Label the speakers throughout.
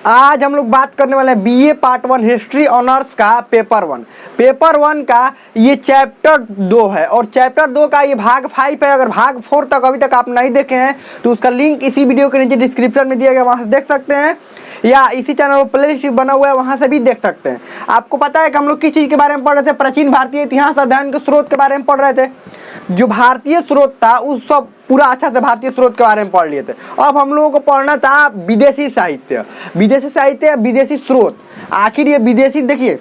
Speaker 1: आज हम लोग बात करने वाले हैं बीए पार्ट 1 हिस्ट्री ऑनर्स का पेपर 1। पेपर 1 का ये चैप्टर 2 है और चैप्टर 2 का ये भाग 5 है। अगर भाग 4 तक अभी तक आप नहीं देखे हैं तो उसका लिंक इसी वीडियो के नीचे डिस्क्रिप्शन में दिया गया, वहाँ से देख सकते हैं, या इसी चैनल पर प्लेलिस्ट बना हुआ है वहाँ से भी देख सकते हैं। आपको पता है कि हम लोग किस चीज़ के बारे में पढ़ रहे थे? प्राचीन भारतीय इतिहास अध्ययन के स्रोत के बारे में पढ़ रहे थे। जो भारतीय स्रोत था उस सब पूरा अच्छा से भारतीय स्रोत के बारे में पढ़ लिए थे। अब हम लोगों को पढ़ना था विदेशी साहित्य, विदेशी स्रोत। आखिर ये विदेशी, देखिए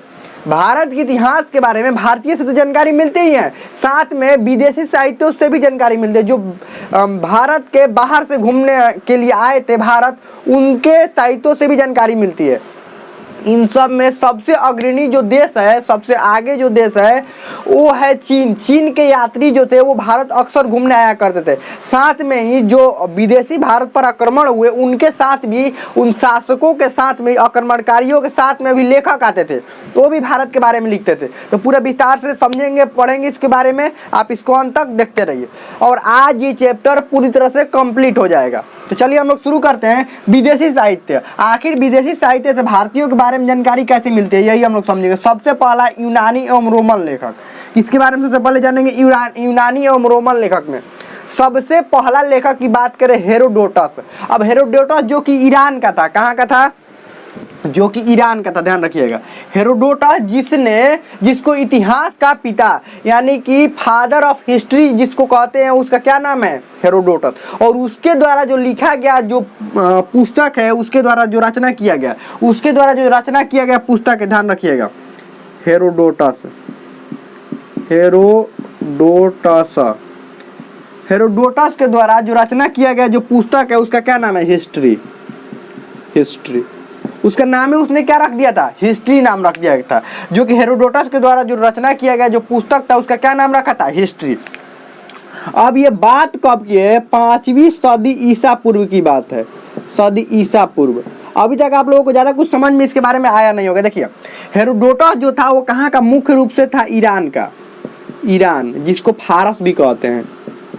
Speaker 1: भारत के इतिहास के बारे में भारतीय से तो जानकारी मिलती ही है, साथ में विदेशी साहित्यों से भी जानकारी मिलती है। जो भारत के बाहर से घूमने के लिए आए थे भारत, उनके साहित्यों से भी जानकारी मिलती है। इन सब में सबसे अग्रणी जो देश है, सबसे आगे जो देश है वो है चीन। चीन के यात्री जो थे वो भारत अक्सर घूमने आया करते थे। साथ में ही जो विदेशी भारत पर आक्रमण हुए उनके साथ भी, उन शासकों के साथ में, आक्रमणकारियों के साथ में भी लेखक आते थे, तो भी भारत के बारे में लिखते थे। तो पूरा विस्तार से समझेंगे, पढ़ेंगे इसके बारे में, आप इसको अंत तक देखते रहिए। और आज ये चैप्टर पूरी तरह से कंप्लीट हो जाएगा। तो चलिए हम लोग शुरू करते हैं। विदेशी साहित्य, आखिर विदेशी साहित्य से भारतीयों के बारे में जानकारी कैसे मिलती है, यही हम लोग समझेंगे। सबसे पहला यूनानी एवं रोमन लेखक, इसके बारे में सबसे पहले जानेंगे। यूनानी एवं रोमन लेखक में सबसे पहला लेखक की बात करें हेरोडोटस। अब हेरोडोटस जो कि ईरान का था, कहाँ का था? जो कि ईरान का था, ध्यान रखिएगा। हेरोडोटस जिसको इतिहास का पिता यानी कि फादर ऑफ हिस्ट्री जिसको कहते हैं, उसका क्या नाम है? हेरोडोटस। और उसके द्वारा जो लिखा गया जो पुस्तक है, उसके द्वारा जो रचना किया गया पुस्तक है, ध्यान रखिएगा, हेरोडोटस। हेरोडोटस के द्वारा जो रचना किया गया जो पुस्तक है उसका क्या नाम है? हिस्ट्री। उसका नाम है, उसने क्या रख दिया था? हिस्ट्री नाम रख दिया था। जो कि हेरोडोटस के द्वारा जो रचना किया गया जो पुस्तक था उसका क्या नाम रखा था? हिस्ट्री। अब ये बात कब की है? 5वीं सदी ईसा पूर्व की बात है, सदी ईसा पूर्व। अभी तक आप लोगों को ज्यादा कुछ समझ में इसके बारे में आया नहीं होगा। देखिए हेरोडोटस जो था वो कहाँ का? मुख्य रूप से था ईरान का, ईरान जिसको फारस भी कहते हैं,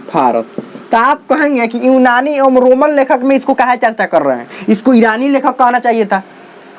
Speaker 1: फारस। तो आप कहेंगे कि यूनानी एवं रोमन लेखक में इसको काहे चर्चा कर रहे हैं? इसको ईरानी लेखक कहना चाहिए था।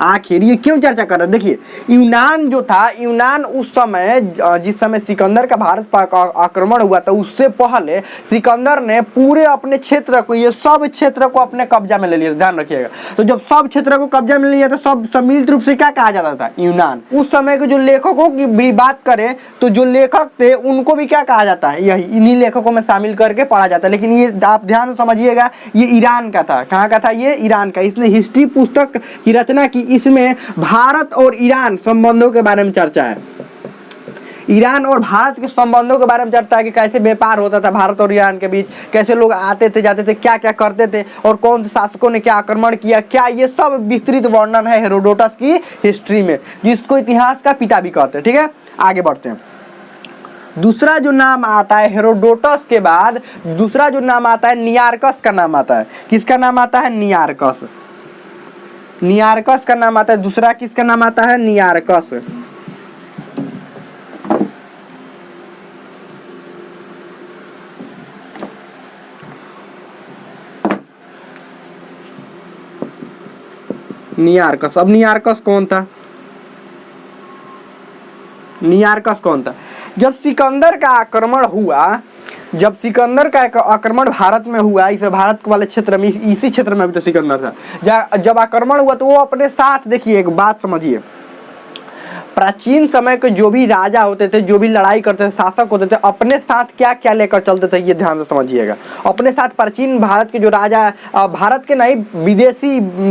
Speaker 1: आखिर ये क्यों चर्चा कर रहे हैं? देखिए यूनान जो था, यूनान उस समय, जिस समय सिकंदर का भारत पर आक्रमण हुआ था उससे पहले सिकंदर ने पूरे अपने क्षेत्र को, ये सब क्षेत्र को अपने कब्जा में ले लिया। ध्यान रखिएगा। तो जब सब क्षेत्र को कब्जा में ले लिया तो सब सम्मिलित रूप से क्या कहा जाता था? यूनान। उस समय के जो लेखकों की भी बात करें तो जो लेखक थे उनको भी क्या कहा जाता है? यही इन्हीं लेखकों में शामिल करके पढ़ा जाता है। लेकिन ये आप ध्यान से समझिएगा, ये ईरान का था। कहाँ का था? ये ईरान का। इसने हिस्ट्री पुस्तक की रचना की। इसमें भारत और ईरान संबंधों के बारे में चर्चा है। ईरान और भारत के संबंधों के बारे में चर्चा है कि कैसे व्यापार होता था भारत और ईरान के बीच, कैसे लोग आते थे जाते थे, क्या क्या करते थे, और कौन से शासकों ने क्या आक्रमण किया, क्या, ये सब विस्तृत वर्णन है हेरोडोटस की हिस्ट्री में, जिसको इतिहास का पिता भी कहते हैं। ठीक है, आगे बढ़ते हैं। दूसरा जो नाम आता है हेरोडोटस के बाद, दूसरा जो नाम आता है नियारकस का नाम आता है। किसका नाम आता है? नियारकस। नियारकस का नाम आता है। दूसरा किसका नाम आता है? नियारकस। नियारकस। अब नियारकस कौन था? नियारकस कौन था? जब सिकंदर का आक्रमण हुआ, जब सिकंदर का आक्रमण भारत में हुआ, इस भारत वाले क्षेत्र में, इसी क्षेत्र में अभी तो सिकंदर था, जब आक्रमण हुआ तो वो अपने साथ, देखिए एक बात समझिए, प्राचीन समय के जो भी राजा होते थे, जो भी लड़ाई करते थे, शासक होते थे, अपने साथ क्या क्या लेकर चलते थे, ये ध्यान से समझिएगा। अपने साथ प्राचीन भारत के जो राजा, भारत के नहीं,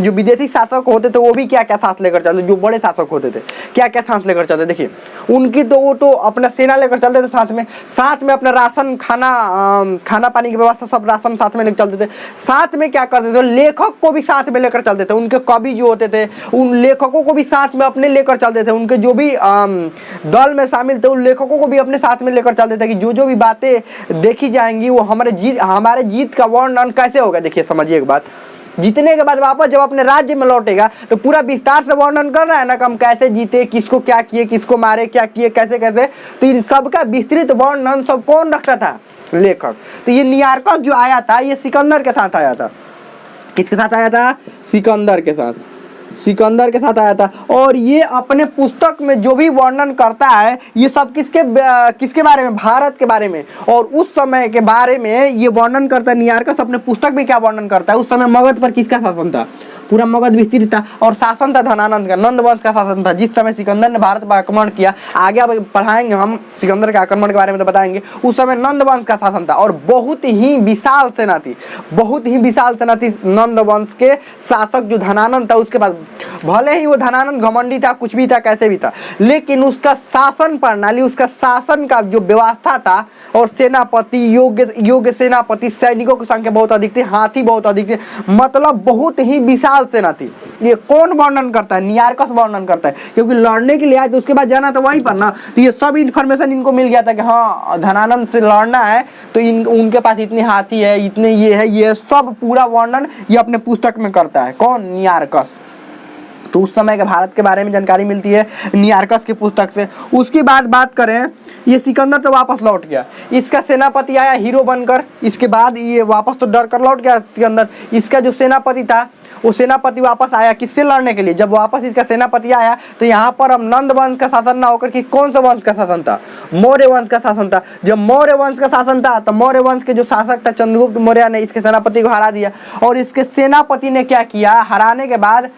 Speaker 1: जो विदेशी शासक होते थे वो भी क्या क्या साथ लेकर चलते, जो बड़े शासक होते थे क्या क्या साथ लेकर चलते। देखिए उनकी तो वो तो अपना सेना लेकर चलते थे, साथ में अपना राशन, खाना पानी की व्यवस्था, सब राशन साथ में लेकर चलते थे। साथ में क्या करते थे? लेखक को भी साथ में लेकर चलते थे। उनके कवि जो होते थे उन लेखकों को भी साथ में अपने लेकर चलते थे। उनके जो भी दल में शामिल थे उन लेखकों को भी अपने साथ में लेकर चलते थे कि जो भी बातें देखी जाएंगी वो हमारे जीत का वर्णन कैसे होगा। देखिए समझिए एक बात, जीतने के बाद वापस जब अपने राज्य में लौटेगा तो पूरा विस्तार से वर्णन कर रहा है ना कि हम कैसे जीते, किसको क्या किए, किसको मारे, क्या किए, कैसे कैसे। तो इन सबका विस्तृत वर्णन सब कौन रखता था? लेखक। तो ये नियारकस जो आया था ये सिकंदर के साथ आया था। किसके साथ आया था? सिकंदर के साथ। सिकंदर के साथ आया था। और ये अपने पुस्तक में जो भी वर्णन करता है ये सब किसके बारे में, भारत के बारे में। और उस समय के बारे में ये वर्णन करता है नियारकस अपने पुस्तक में। क्या वर्णन करता है, उस समय मगध पर किसका शासन था, पूरा मगध विस्तृत था और शासन था धनानंद का, नंद वंश का शासन था। जिस समय सिकंदर ने भारत पर आक्रमण किया, आगे अब पढ़ाएंगे हम सिकंदर के आक्रमण के बारे में तो बताएंगे, उस समय नंद वंश का शासन था और बहुत ही विशाल सेना थी, बहुत ही विशाल सेना थी नंद वंश के शासक जो धनानंद था उसके पास। भले ही वो धनानंद घमंडी था, कुछ भी था, कैसे भी था, लेकिन उसका शासन प्रणाली, उसका शासन का जो व्यवस्था था और सेनापति, योग्य सेनापति, सैनिकों की संख्या बहुत अधिक थी, हाथी बहुत अधिक थे, मतलब बहुत ही विशाल सेना थी। ये कौन वर्णन करता है, नियारकस वर्णन करता है, क्योंकि लड़ने के लिए आए तो उसके बाद जाना तो वहीं पर ना। तो ये सब इन्फॉर्मेशन इनको मिल गया था कि हाँ धनानंद से लड़ना है तो उनके पास इतने हाथी है, इतने ये है, ये सब पूरा वर्णन ये अपने पुस्तक में करता है। कौन, नियारकस। तो उस समय के भारत के बारे में जानकारी मिलती है नियारकस की पुस्तक से। उसके बाद बात करें, ये सिकंदर तो वापस लौट गया, इसका सेनापति आया हीरो बनकर, इसके बाद ये वापस तो डर कर लौट गया सिकंदर। इसका जो सेनापति था वो सेनापति वापस आया किससे लड़ने के लिए। जब वापस इसका सेनापति आया तो यहाँ पर अब नंद वंश का शासन ना होकर कि कौन सा वंश का शासन था, मौर्य वंश का शासन था। जब मौर्य वंश का शासन था तो मौर्य वंश के जो शासक था चंद्रगुप्त मौर्य ने इसके सेनापति को हरा दिया। और इसके सेनापति ने क्या किया, हराने के बाद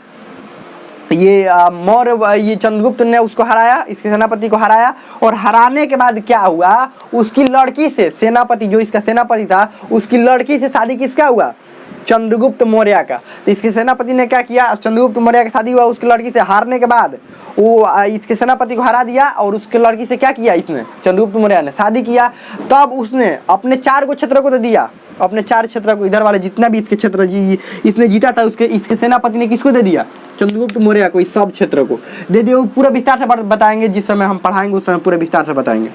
Speaker 1: ये चंद्रगुप्त ने उसको हराया, इसके सेनापति को हराया। और हराने के बाद क्या हुआ, उसकी लड़की से, सेनापति जो इसका सेनापति था उसकी लड़की से शादी किसका हुआ, चंद्रगुप्त मौर्य का। तो इसके सेनापति ने क्या किया, चंद्रगुप्त मौर्य की शादी हुआ उसकी लड़की से। हारने के बाद वो इसके सेनापति को हरा दिया और उसके लड़की से क्या किया, इसने चंद्रगुप्त मौर्य ने शादी किया। तब उसने अपने 4 क्षेत्रों को तो दिया, अपने 4 क्षेत्र को, इधर वाले जितना भी इसके क्षेत्र इसने जीता था इसके सेनापति ने किसको दे दिया, चंद्रगुप्त मौर्य को, इस सब क्षेत्र को दे दिया। पूरा विस्तार से बताएंगे, जिस समय हम पढ़ाएंगे उस समय पूरे विस्तार से बताएंगे।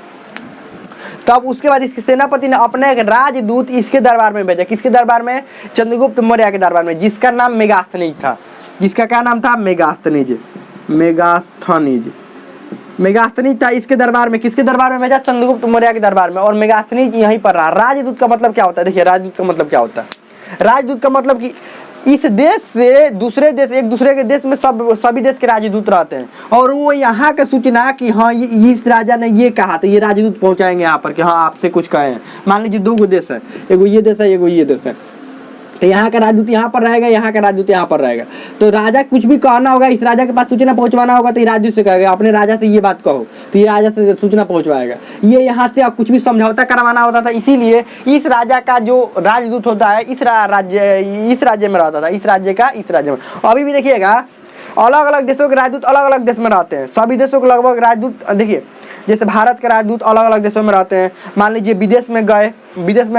Speaker 1: तब उसके बाद इसके सेनापति ने अपने एक राजदूत इसके दरबार में भेजा, किसके दरबार में, चंद्रगुप्त मौर्य के दरबार में, जिसका नाम मेगास्थनीज था। जिसका क्या नाम था, मेगास्थनीज था। इसके दरबार में, किसके दरबार में भेजा, चंद्रगुप्त मौर्य के दरबार में। और मेगास्थनीज यहीं पर रहा। राजदूत का मतलब क्या होता है, देखिए राजदूत का मतलब क्या होता है। राजदूत का मतलब कि इस देश से दूसरे देश, एक दूसरे के देश में सभी देश के राजदूत रहते हैं और वो यहाँ के सूचना कि हाँ इस राजा ने ये कहा तो ये राजदूत पहुंचाएंगे यहाँ पर कि हाँ आपसे कुछ कहे हैं। मान लीजिए 2 देश है, एगो ये देश है, एगो ये देश है, तो यहाँ का राजदूत यहाँ पर रहेगा, यहाँ का राजदूत यहाँ पर रहेगा। तो राजा कुछ भी कहना होगा, इस राजा के पास सूचना पहुँचवाना होगा तो ये राजदूत से कहेगा अपने राजा से ये बात कहो, तो ये राजा से सूचना पहुँचवाएगा। ये यहाँ से अब कुछ भी समझौता करवाना होता था, इसीलिए इस राजा का जो राजदूत होता है इस राज्य में रहता था, इस राज्य में। अभी भी देखिएगा अलग अलग देशों के राजदूत अलग अलग देश में रहते हैं। सभी देशों के लगभग राजदूत, देखिए जैसे भारत के राजदूत अलग अलग देशों में रहते हैं। मान लीजिए विदेश में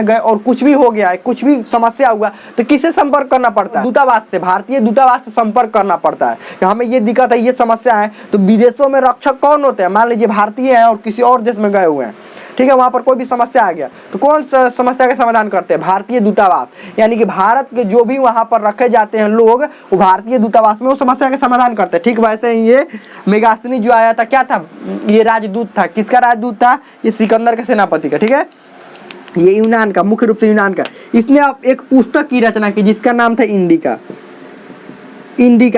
Speaker 1: गए और कुछ भी हो गया है, कुछ भी समस्या हुआ तो किससे संपर्क करना पड़ता है, दूतावास से, भारतीय दूतावास से संपर्क करना पड़ता है कि हमें ये दिक्कत है, ये समस्या है। तो विदेशों में रक्षक कौन होते हैं, मान लीजिए भारतीय हैं और किसी और देश में गए हुए हैं, ठीक है, वहां पर कोई भी समस्या आ गया तो कौन समस्या का समाधान करते हैं, भारतीय दूतावास। यानी कि भारत के जो भी वहां पर रखे जाते हैं लोग, वो भारतीय दूतावास में वो समस्या का समाधान करते हैं। ठीक वैसे ही ये मेगास्थनीज जो आया था, क्या था, ये राजदूत था। किसका राजदूत था, ये सिकंदर के सेनापति का। ठीक है, ये यूनान का, मुख्य रूप से यूनान का। इसने अब एक पुस्तक की रचना की जिसका नाम था इंडिका।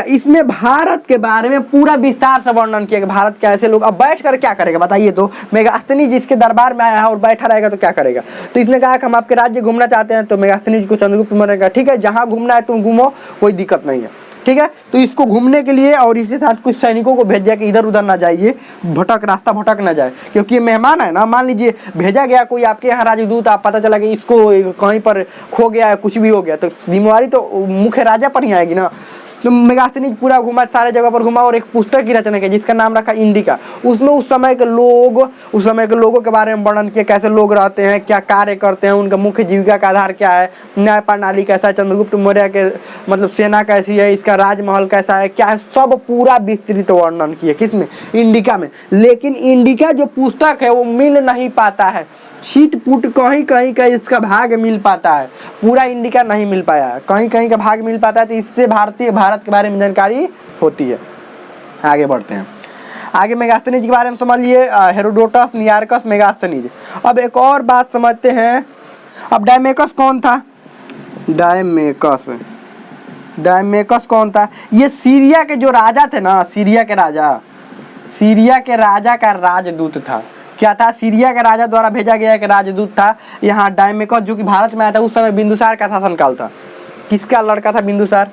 Speaker 1: इसमें भारत के बारे में पूरा विस्तार से वर्णन किया कि भारत के ऐसे लोग। अब बैठ कर क्या करेगा बताइए, तो मेगास्थनीज जिसके दरबार में आया है और बैठा रहेगा तो क्या करेगा। तो इसने कहा कि हम आपके राज्य घूमना चाहते हैं। तो मेगास्थनीज को चंद्रगुप्त मौर्य का, ठीक है, जहाँ घूमना है तुम घूमो, कोई दिक्कत नहीं है। ठीक है, तो इसको घूमने के लिए और इसके साथ कुछ सैनिकों को भेज दिया कि इधर उधर ना जाइए, रास्ता भटक ना जाए, क्योंकि ये मेहमान है ना। मान लीजिए भेजा गया कोई आपके यहाँ राजदूत, आप पता चला कि इसको कहीं पर खो गया है, कुछ भी हो गया, तो जिम्मेवारी तो मुख्य राजा पर ही आएगी ना। तो मेगास्थनीज पूरा घुमा, सारे जगह पर घुमा और एक पुस्तक की रचना की जिसका नाम रखा इंडिका। उसमें उस समय के लोगों के बारे में वर्णन किया, कैसे लोग रहते हैं, क्या कार्य करते हैं, उनका मुख्य जीविका का आधार क्या है, न्याय प्रणाली कैसा है, चंद्रगुप्त मौर्य के मतलब सेना कैसी है, इसका राजमहल कैसा है, क्या है, सब पूरा विस्तृत वर्णन किया। किसमें, इंडिका में। लेकिन इंडिका जो पुस्तक है वो मिल नहीं पाता है, शीट पुट कहीं कहीं का इसका भाग मिल पाता है, पूरा इंडिका नहीं मिल पाया है, कहीं कहीं का भाग मिल पाता है। तो इससे भारत के बारे में जानकारी होती है। आगे बढ़ते हैं, आगे मेगास्थनीज के बारे में समझ लिए, हेरोडोटस, नियारकस, मेगास्थनीज। अब एक और बात समझते हैं। अब डायमेकस कौन था, डायमेकस कौन था? ये सीरिया के जो राजा थे ना, सीरिया के राजा का राजदूत था। क्या था? सीरिया के राजा द्वारा भेजा गया एक राजदूत था यहाँ डायमेकस, जो कि भारत में आया था। उस समय बिंदुसार का शासनकाल था। किसका लड़का था बिंदुसार?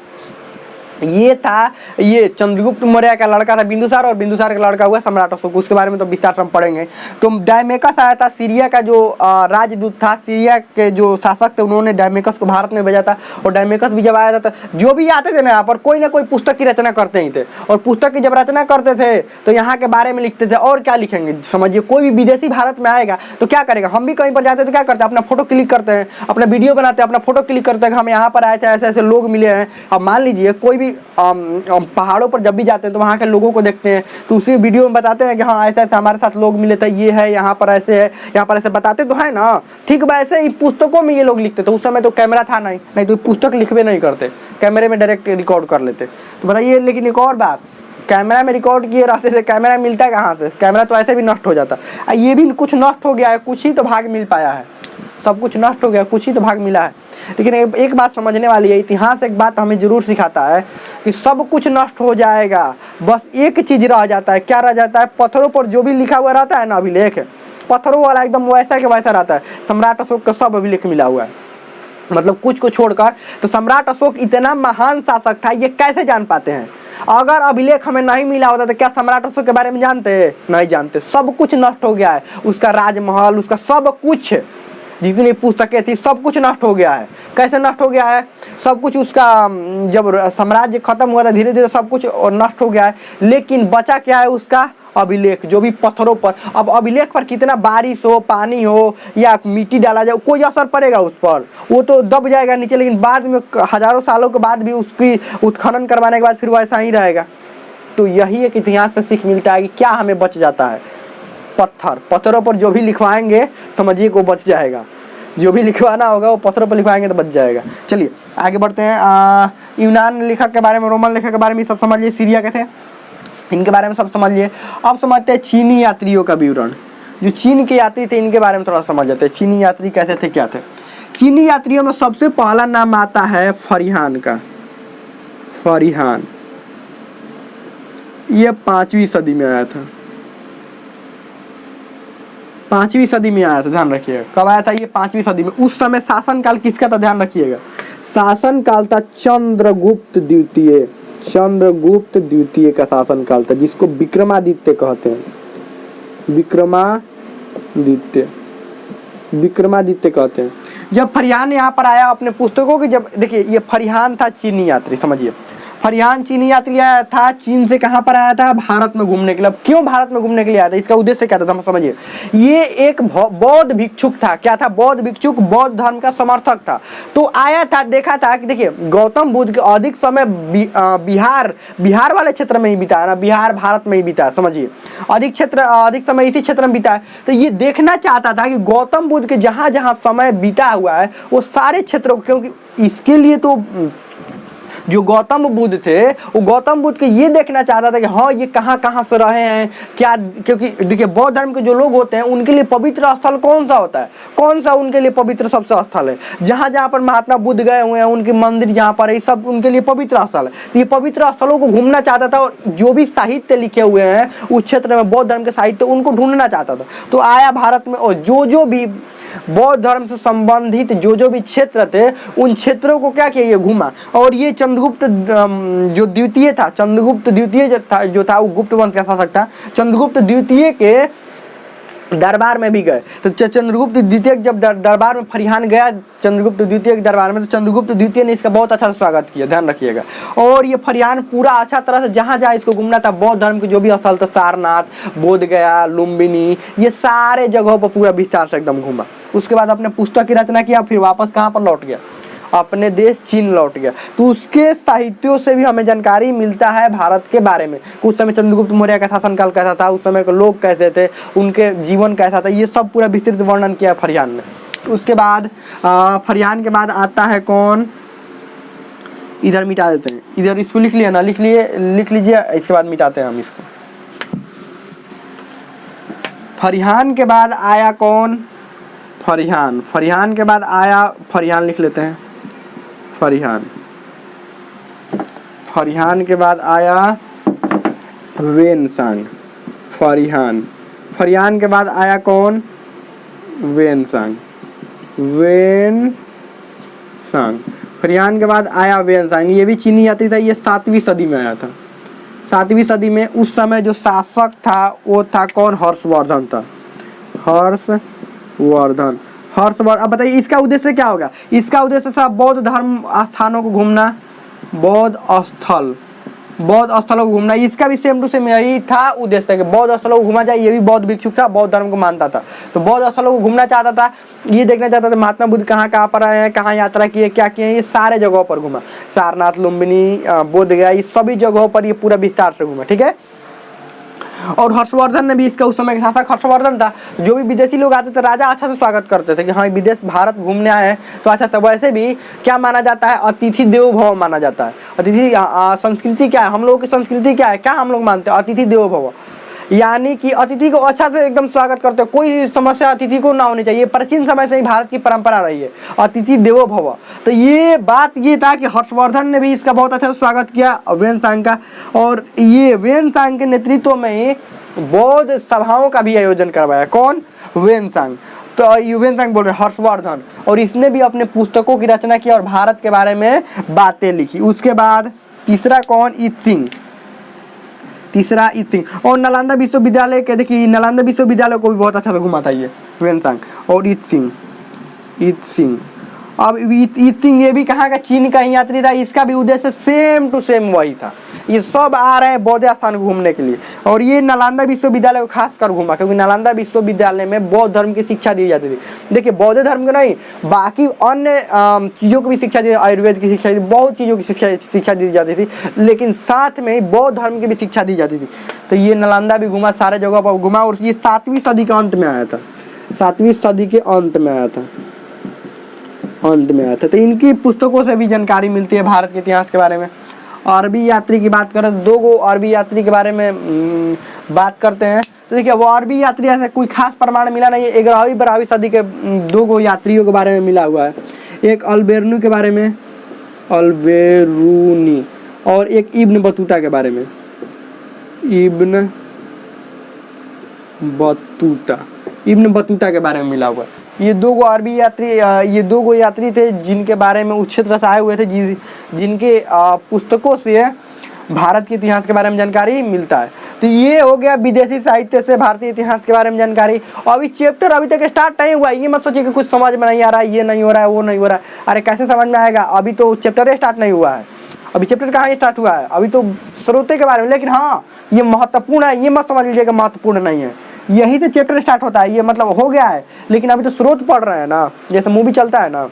Speaker 1: ये था, ये चंद्रगुप्त मौर्य का लड़का था बिंदुसार, और बिंदुसार का लड़का हुआ सम्राट अशोक। उसके बारे में तो विस्तार से हम पढ़ेंगे। तो डायमेकस आया था, सीरिया का जो राजदूत था, सीरिया के जो शासक थे, उन्होंने डायमेकस को भारत में भेजा था। और डायमेकस भी जब आया था तो जो भी आते थे ना यहाँ पर, कोई ना कोई पुस्तक की रचना करते ही थे। और पुस्तक की जब रचना करते थे तो यहाँ के बारे में लिखते थे। और क्या लिखेंगे? समझिए, कोई भी विदेशी भारत में आएगा तो क्या करेगा? हम भी कहीं पर जाते तो क्या करते हैं? अपना फोटो क्लिक करते हैं, अपना वीडियो बनाते हैं, अपना फोटो क्लिक करते हैं, हम यहाँ पर आए थे, ऐसे ऐसे लोग मिले हैं। अब मान लीजिए कोई भी पहाड़ों पर जब भी जाते हैं तो वहाँ के लोगों को देखते हैं, तो उसी वीडियो में बताते हैं कि हाँ ऐसे ऐसे हमारे साथ लोग मिले थे, ये है, यहाँ पर ऐसे है, यहाँ पर ऐसे बताते तो है ना। ठीक वैसे ही पुस्तकों में ये लोग लिखते थे। उस समय तो कैमरा था नहीं तो पुस्तक लिखवे नहीं करते, कैमरे में डायरेक्ट रिकॉर्ड कर लेते। तो बताइए, लेकिन एक और बात, कैमरा में रिकॉर्ड किए रास्ते से कैमरा मिलता है कहाँ से? कैमरा तो ऐसे भी नष्ट हो जाता। ये भी कुछ नष्ट हो गया है, कुछ ही तो भाग मिल पाया है। सब कुछ नष्ट हो गया, कुछ ही तो भाग मिला है। लेकिन एक बात समझने वाली है, इतिहास एक बात हमें जरूर सिखाता है कि सब कुछ नष्ट हो जाएगा, बस एक चीज रह जाता है। क्या रह जाता है? पत्थरों पर जो भी लिखा हुआ रहता है ना अभिलेख, पत्थरों वाला एकदम वैसा के वैसा रहता है। सम्राट अशोक का सब अभिलेख मिला हुआ है, मतलब कुछ को छोड़कर। तो सम्राट अशोक इतना महान शासक था, ये कैसे जान पाते हैं? अगर अभिलेख हमें नहीं मिला होता तो क्या सम्राट अशोक के बारे में जानते? नहीं जानते। सब कुछ नष्ट हो गया है, उसका राजमहल, उसका सब कुछ, जितनी पुस्तकें थी, सब कुछ नष्ट हो गया है। कैसे नष्ट हो गया है? सब कुछ उसका जब साम्राज्य खत्म हुआ था, धीरे धीरे सब कुछ नष्ट हो गया है। लेकिन बचा क्या है? उसका अभिलेख, जो भी पत्थरों पर। अब अभिलेख पर कितना बारिश हो, पानी हो या मिट्टी डाला जाए, कोई असर पड़ेगा उस पर? वो तो दब जाएगा नीचे। लेकिन बाद में हजारों सालों के बाद भी उसकी उत्खनन करवाने के बाद फिर वो ऐसा ही रहेगा। तो यही एक इतिहास से सीख मिलता है कि क्या हमें बच जाता है? पत्थरों पर जो भी लिखवाएंगे समझिए को बच जाएगा। जो भी लिखवाना होगा वो पत्थरों पर लिखवाएंगे तो बच जाएगा। चलिए आगे बढ़ते हैं। यूनान लेखक के बारे में, रोमन लेखक के बारे में सब समझ लिए, सीरिया के थे, इनके बारे में सब समझ लिए। अब समझते हैं चीनी यात्रियों का विवरण। जो चीन के यात्री थे इनके बारे में थोड़ा समझ जाते हैं। चीनी यात्री कैसे थे, क्या थे? चीनी यात्रियों में सबसे पहला नाम आता है फरिहान का। फरिहान, ये 5वीं सदी में आया था। 5वीं सदी में आया था, ध्यान रखिएगा। कब आया था ये? 5वीं सदी में। उस समय शासनकाल किसका था? ध्यान रखिएगा, शासनकाल था चंद्रगुप्त द्वितीय। चंद्रगुप्त द्वितीय का शासनकाल था, जिसको विक्रमादित्य कहते हैं। विक्रमादित्य कहते हैं। जब फरिहान यहाँ पर आया अपने पुस्तकों की, जब देखिए ये फरिहान था चीनी यात्री, समझिए फरिहान चीनी यात्री आया था। चीन से कहाँ पर आया था? भारत में घूमने के लिए। क्यों भारत में घूमने के लिए आया था? इसका उद्देश्य क्या था? हम समझिए, ये एक बौद्ध भिक्षुक था। क्या था? बौद्ध भिक्षुक, बौद्ध धर्म का समर्थक था। तो आया था, देखा था कि देखिए गौतम बुद्ध के अधिक समय बिहार वाले क्षेत्र में ही बिताया ना, बिहार भारत में ही बिताया, समझिए अधिक समय इसी क्षेत्र में बिताया। तो ये देखना चाहता था कि गौतम बुद्ध के जहाँ जहाँ समय बीता हुआ है वो सारे क्षेत्रों, क्योंकि इसके लिए तो जो गौतम बुद्ध थे वो गौतम बुद्ध के ये देखना चाहता था कि हाँ ये कहाँ कहाँ से रहे हैं क्या। क्योंकि देखिए बौद्ध धर्म के जो लोग होते हैं उनके लिए पवित्र स्थल कौन सा होता है? कौन सा उनके लिए पवित्र सबसे स्थल है? जहाँ जहाँ पर महात्मा बुद्ध गए हुए हैं, उनके मंदिर जहाँ पर है, सब उनके लिए पवित्र स्थल है। तो ये पवित्र स्थलों को घूमना चाहता था, और जो भी साहित्य लिखे हुए हैं उस क्षेत्र में, बौद्ध धर्म के साहित्य, उनको ढूंढना चाहता था। तो आया भारत में, और जो भी बौद्ध धर्म से संबंधित जो भी क्षेत्र थे उन क्षेत्रों को क्या किया? ये घूमा। और ये चंद्रगुप्त जो द्वितीय था, चंद्रगुप्त द्वितीय जो था वो गुप्त वंश का शासक था। चंद्रगुप्त द्वितीय के दरबार में भी गए। तो चंद्रगुप्त द्वितीय जब दरबार में फरिहान गया, चंद्रगुप्त द्वितीय के दरबार में, तो चंद्रगुप्त द्वितीय ने इसका बहुत अच्छा स्वागत किया, ध्यान रखिएगा। और ये फरिहान पूरा अच्छा तरह से जहाँ जहाँ इसको घूमना था, बौद्ध धर्म के जो भी स्थल था, सारनाथ, बोधगया, लुम्बिनी, ये सारे जगहों पर पूरा विस्तार से एकदम घूमा। उसके बाद अपने पुस्तक की रचना किया, फिर वापस कहाँ पर लौट गया? अपने देश चीन लौट गया। तो उसके साहित्यों से भी हमें जानकारी मिलता है भारत के बारे में। उस समय चंद्रगुप्त मौर्य का शासनकाल कैसा था, उस समय के लोग कैसे थे, उनके जीवन कैसा था, ये सब पूरा विस्तृत वर्णन किया फरिहान ने। उसके बाद फरिहान के बाद आता है कौन? इधर मिटा देते हैं, इधर इसको लिख लिया ना, लिख लीजिए, इसके बाद मिटाते हैं हम इसको। फरिहान के बाद आया कौन? फरिहान के बाद आया, फरिहान लिख लेते हैं, फरिहान। फरिहान के बाद आया वेनसांग। फरिहान, फरिहान के बाद आया कौन? वेनसांग। वेनसांग, फरिहान के बाद आया वेनसांग। ये भी चीनी यात्री था, ये 7वीं सदी में आया था। 7वीं सदी में उस समय जो शासक था वो था कौन? हर्षवर्धन था। हर्षवर्धन, हर्षवर्धन। अब बताइए इसका उद्देश्य क्या होगा? इसका उद्देश्य था बौद्ध धर्म स्थानों को घूमना, बौद्ध स्थलों को घूमना। इसका भी सेम टू सेम यही था उद्देश्य कि बौद्ध स्थलों को घूमा जाए। ये भी बौद्ध भिक्षुक था, बौद्ध धर्म को मानता था, तो बौद्ध स्थलों को घूमना चाहता था। ये देखना चाहता था महात्मा बुद्ध कहाँ कहाँ पर आए हैं, कहाँ यात्रा किए, क्या किए, ये सारे जगहों पर घूमा। सारनाथ, लुम्बिनी, बोध गया, ये सभी जगहों पर ये पूरा विस्तार से घूमा। ठीक है। और हर्षवर्धन ने भी इसका उस समय का शासक हर्षवर्धन था। जो भी विदेशी लोग आते थे राजा अच्छा से स्वागत करते थे कि हाँ विदेश भारत घूमने आए हैं तो अच्छा से। वैसे भी क्या माना जाता है? अतिथि देवो भव माना जाता है। अतिथि संस्कृति क्या है? हम लोगों की संस्कृति क्या है? क्या हम लोग मानते हैं? अतिथि देवो भव, यानी कि अतिथि को अच्छा से एकदम स्वागत करते हैं। कोई समस्या अतिथि को ना होनी चाहिए। प्राचीन समय से ही भारत की परंपरा रही है अतिथि देवो भव। तो ये बात ये था कि हर्षवर्धन ने भी इसका बहुत अच्छा से स्वागत किया वेनसांग का। और ये वेनसांग के नेतृत्व में बौद्ध सभाओं का भी आयोजन करवाया। कौन? वेनसांग। तो वेनसांग बोल रहे हर्षवर्धन। और इसने भी अपने पुस्तकों की रचना की और भारत के बारे में बातें लिखी। उसके बाद तीसरा कौन? ईत्सिंग। तीसरा ईत्सिंग। और नालंदा विश्वविद्यालय के, देखिए नालंदा विश्वविद्यालय को भी बहुत अच्छा से घुमा था ये वेनसांग। और ईत्सिंग, अब ईत्सिंग ये भी कहाँ का? चीन का ही यात्री था। इसका भी उद्देश्य सेम टू सेम वही था। ये सब आ रहे हैं बौद्ध स्थान घूमने के लिए। और ये नालंदा विश्वविद्यालय को खास कर घूमा क्योंकि नालंदा विश्वविद्यालय में बौद्ध धर्म की शिक्षा दी जाती थी। देखिए बौद्ध धर्म के नहीं, बाकी अन्य चीज़ों की भी शिक्षा दी, आयुर्वेद की शिक्षा दी, बहुत चीज़ों की शिक्षा दी जाती थी, लेकिन साथ में बौद्ध धर्म की भी शिक्षा दी जाती थी। तो ये नालंदा भी घूमा, सारे जगह पर घूमा। और ये 7वीं सदी के अंत में आया था। 7वीं सदी के अंत में आया था। तो इनकी पुस्तकों से भी जानकारी मिलती है भारत के इतिहास के बारे में। अरबी यात्री की बात करें, 2 गो अरबी यात्री के बारे में बात करते हैं। तो देखिए वो अरबी यात्री ऐसे कोई खास प्रमाण मिला नहीं है। 11वीं 12वीं सदी के 2 गो यात्रियों के बारे में मिला हुआ है। एक अल्बेरुनी के बारे में, अल्बेरुनी, और एक इब्न बतूता के बारे में, इब्न बतूता के बारे में मिला हुआ है। ये 2 गो अरबी यात्री, ये 2 गो यात्री थे जिनके बारे में उस क्षेत्र से आए हुए थे, जिनके पुस्तकों से भारत के इतिहास के बारे में जानकारी मिलता है। तो ये हो गया विदेशी साहित्य से भारतीय इतिहास के बारे में जानकारी। अभी चैप्टर अभी तक स्टार्ट नहीं हुआ। ये मत सोचिए कि कुछ समझ में नहीं आ रहा है, ये नहीं हो रहा है, वो नहीं हो रहा है। अरे कैसे समझ में आएगा? अभी तो चैप्टर स्टार्ट नहीं हुआ है। अभी चैप्टर कहाँ स्टार्ट हुआ है? अभी तो स्रोत के बारे में। लेकिन हाँ ये महत्वपूर्ण है, ये मत समझ लीजिएगा महत्वपूर्ण नहीं है। यही तो चैप्टर स्टार्ट होता है, ये मतलब हो गया है, लेकिन अभी तो स्रोत पढ़ रहे हैं ना। जैसे मूवी चलता है ना,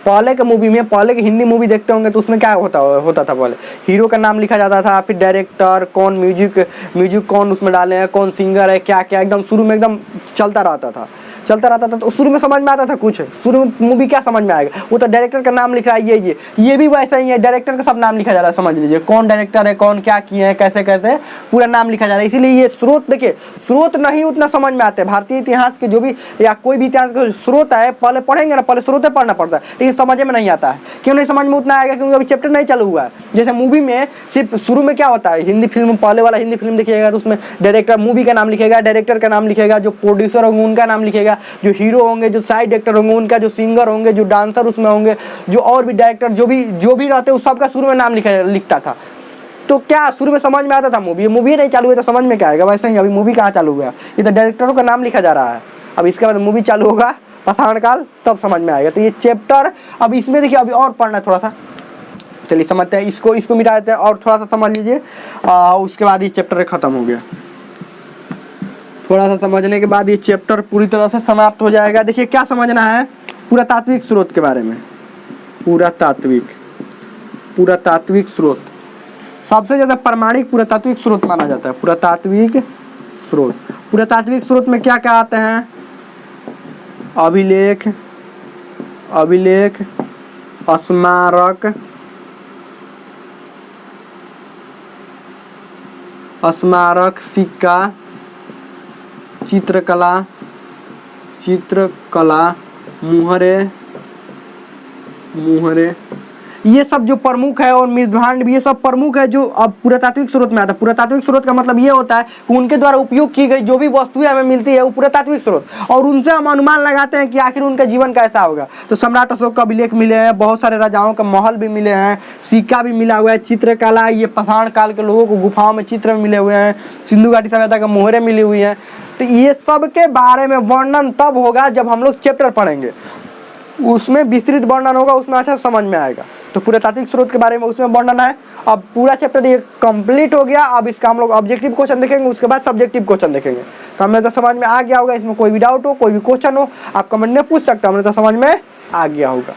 Speaker 1: पहले के मूवी में, पहले की हिंदी मूवी देखते होंगे तो उसमें क्या होता था? पहले हीरो का नाम लिखा जाता था, फिर डायरेक्टर कौन, म्यूजिक कौन उसमें डाले हैं, कौन सिंगर है, क्या क्या, एकदम शुरू में एकदम चलता रहता था। तो शुरू में समझ में आता था कुछ, शुरू में मूवी क्या समझ में आएगा? वो तो डायरेक्टर का नाम लिख रहा है, ये भी वैसा ही है। डायरेक्टर का सब नाम लिखा जा रहा है, समझ लीजिए कौन डायरेक्टर है, कौन क्या किए हैं, कैसे कैसे पूरा नाम लिखा जा रहा है। इसीलिए ये स्रोत, देखिए स्रोत नहीं उतना समझ में आते हैं। भारतीय इतिहास के जो भी या कोई भी इतिहास का स्रोत है, पहले पढ़ेंगे ना, पहले स्रोत पढ़ना पड़ता है, लेकिन समझ में नहीं आता है। क्यों नहीं समझ में उतना आएगा? क्योंकि अभी चैप्टर नहीं चालू हुआ है। जैसे मूवी में सिर्फ शुरू में क्या होता है, हिंदी फिल्म, पहले वाला हिंदी फिल्म देखिएगा तो उसमें डायरेक्टर, मूवी का नाम लिखेगा, डायरेक्टर का नाम लिखेगा, जो प्रोड्यूसर होंगे उनका नाम लिखेगा, जो हीरो होंगे, जो साइड एक्टर होंगे उनका, जो सिंगर होंगे, जो डांसर उसमें होंगे, जो और भी डायरेक्टर जो भी रहते हैं, उस सबका शुरू में नाम लिखता था। तो क्या शुरू में समझ में आता था? मूवी नहीं चालू हुई तो समझ में क्या आएगा? वैसे ही अभी मूवी कहाँ चालू हुआ? ये तो डायरेक्टरों का नाम लिखा जा रहा है। अब इसके बाद मूवी चालू होगा पाषाण काल, तब समझ में आएगा। तो ये चैप्टर अब इसमें देखिए अभी और पढ़ना थोड़ा सा, चलिए समझते हैं। इसको मिटा देते हैं और थोड़ा सा समझ लीजिए, उसके बाद ये चैप्टर खत्म हो गया। थोड़ा सा समझने के बाद ये चैप्टर पूरी तरह से समाप्त हो जाएगा। देखिए क्या समझना है? पुरातात्विक स्रोत के बारे में। पुरातात्विक स्रोत सबसे ज्यादा प्रामाणिक पुरातात्विक स्रोत माना जाता है। पुरातात्विक स्रोत में क्या क्या आते हैं? अभिलेख, स्मारक, सिक्का, चित्रकला, मुहरे, ये सब जो प्रमुख है और मृदभांड भी, ये सब प्रमुख है जो अब पुरातात्विक स्रोत में आता है। पुरातात्विक स्रोत का मतलब ये होता है कि उनके द्वारा उपयोग की गई जो भी वस्तुएं हमें मिलती है वो पुरातात्विक स्रोत, और उनसे हम अनुमान लगाते हैं कि आखिर उनका जीवन कैसा होगा। तो सम्राट अशोक का अभिलेख मिले हैं, बहुत सारे राजाओं का महल भी मिले हैं, सिक्का भी मिला हुआ है, चित्रकला, ये पाषाण काल के लोगों को गुफाओं में चित्र मिले हुए हैं, सिंधु घाटी सभ्यता के मोहरें मिली हुई हैं। तो ये सब के बारे में वर्णन तब होगा जब हम लोग चैप्टर पढ़ेंगे, उसमें विस्तृत वर्णन होगा, उसमें अच्छा समझ में आएगा। तो पुरातात्विक स्रोत के बारे में उसमें वर्णन है। अब पूरा चैप्टर ये कंप्लीट हो गया। अब इसका हम लोग ऑब्जेक्टिव क्वेश्चन देखेंगे, उसके बाद सब्जेक्टिव क्वेश्चन देखेंगे। तो हमें तो समझ में आ गया होगा। इसमें कोई भी डाउट हो, कोई भी क्वेश्चन हो, आप कमेंट में पूछ सकते हो, हमें तो समझ में आ गया होगा।